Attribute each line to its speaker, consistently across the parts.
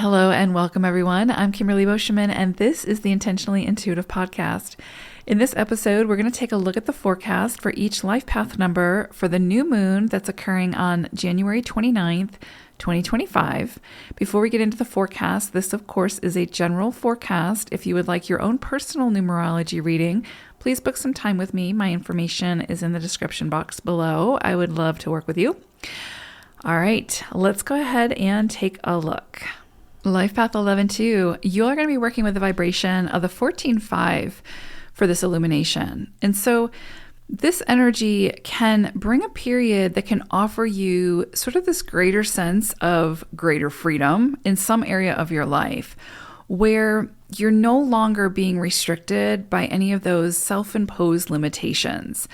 Speaker 1: Hello and welcome, everyone. I'm Kimberly Boschman, and this is the Intentionally Intuitive Podcast. In this episode, we're going to take a look at the forecast for each life path number for the new moon that's occurring on January 29th, 2025. Before we get into the forecast, this, of course, is a general forecast. If you would like your own personal numerology reading, please book some time with me. My information is in the description box below. I would love to work with you. All right, let's go ahead and take a look. Life Path 11-2, you are going to be working with the vibration of the 14-5 for this illumination. And so this energy can bring a period that can offer you sort of this greater sense of greater freedom in some area of your life where you're no longer being restricted by any of those self-imposed limitations.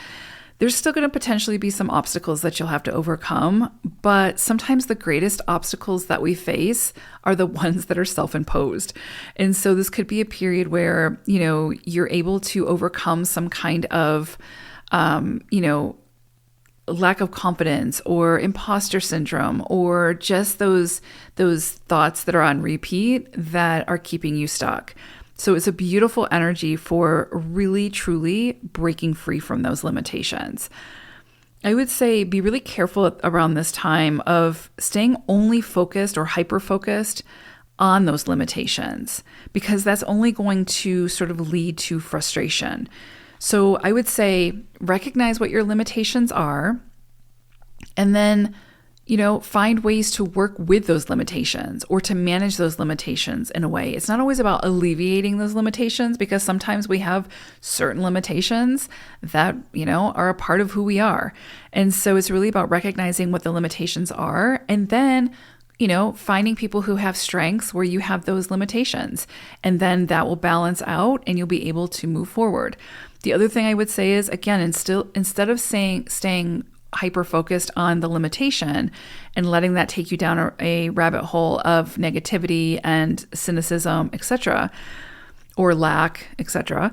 Speaker 1: There's still going to potentially be some obstacles that you'll have to overcome, but sometimes the greatest obstacles that we face are the ones that are self-imposed. And so this could be a period where, you're able to overcome some kind of, lack of confidence or imposter syndrome, or just those thoughts that are on repeat that are keeping you stuck. So it's a beautiful energy for really, truly breaking free from those limitations. I would say be really careful around this time of staying only focused or hyper-focused on those limitations, because that's only going to sort of lead to frustration. So I would say recognize what your limitations are, and then find ways to work with those limitations or to manage those limitations in a way. It's not always about alleviating those limitations, because sometimes we have certain limitations that, are a part of who we are. And so it's really about recognizing what the limitations are, and then, finding people who have strengths where you have those limitations. And then that will balance out and you'll be able to move forward. The other thing I would say is, again, instead of staying hyper-focused on the limitation and letting that take you down a rabbit hole of negativity and cynicism, etc., or lack, etc.,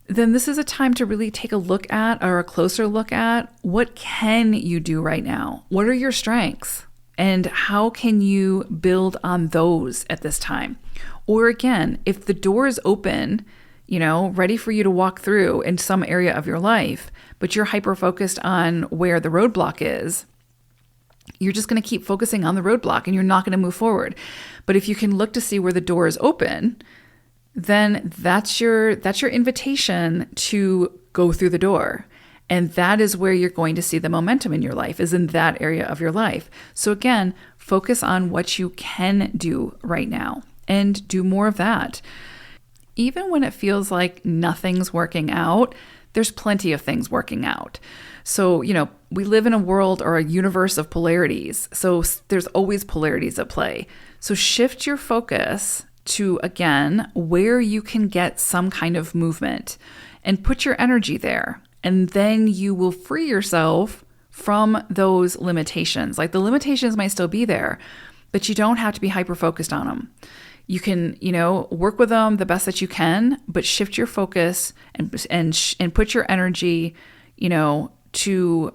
Speaker 1: then this is a time to really take a look at, or a closer look at, what can you do right now? What are your strengths? And how can you build on those at this time? Or again, if the door is open, ready for you to walk through in some area of your life, but you're hyper-focused on where the roadblock is, you're just going to keep focusing on the roadblock and you're not going to move forward. But if you can look to see where the door is open, then that's your invitation to go through the door. And that is where you're going to see the momentum in your life, is in that area of your life. So again, focus on what you can do right now and do more of that. Even when it feels like nothing's working out, there's plenty of things working out. So, we live in a world or a universe of polarities. So there's always polarities at play. So shift your focus to, again, where you can get some kind of movement and put your energy there. And then you will free yourself from those limitations. Like, the limitations might still be there, but you don't have to be hyper-focused on them. You can, work with them the best that you can, but shift your focus and put your energy, to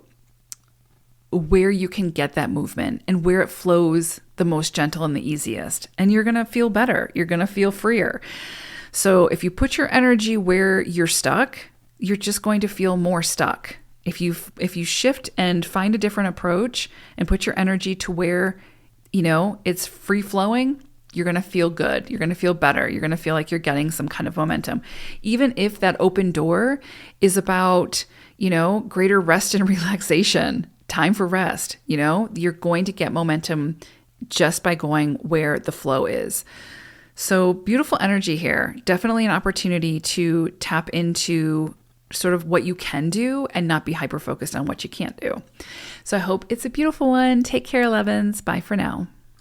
Speaker 1: where you can get that movement and where it flows the most gentle and the easiest. And you're going to feel better. You're going to feel freer. So if you put your energy where you're stuck, you're just going to feel more stuck. If you shift and find a different approach and put your energy to where, it's free flowing, you're going to feel good. You're going to feel better. You're going to feel like you're getting some kind of momentum. Even if that open door is about, greater rest and relaxation, time for rest, you're going to get momentum just by going where the flow is. So beautiful energy here. Definitely an opportunity to tap into sort of what you can do and not be hyper-focused on what you can't do. So I hope it's a beautiful one. Take care, 11s. Bye for now.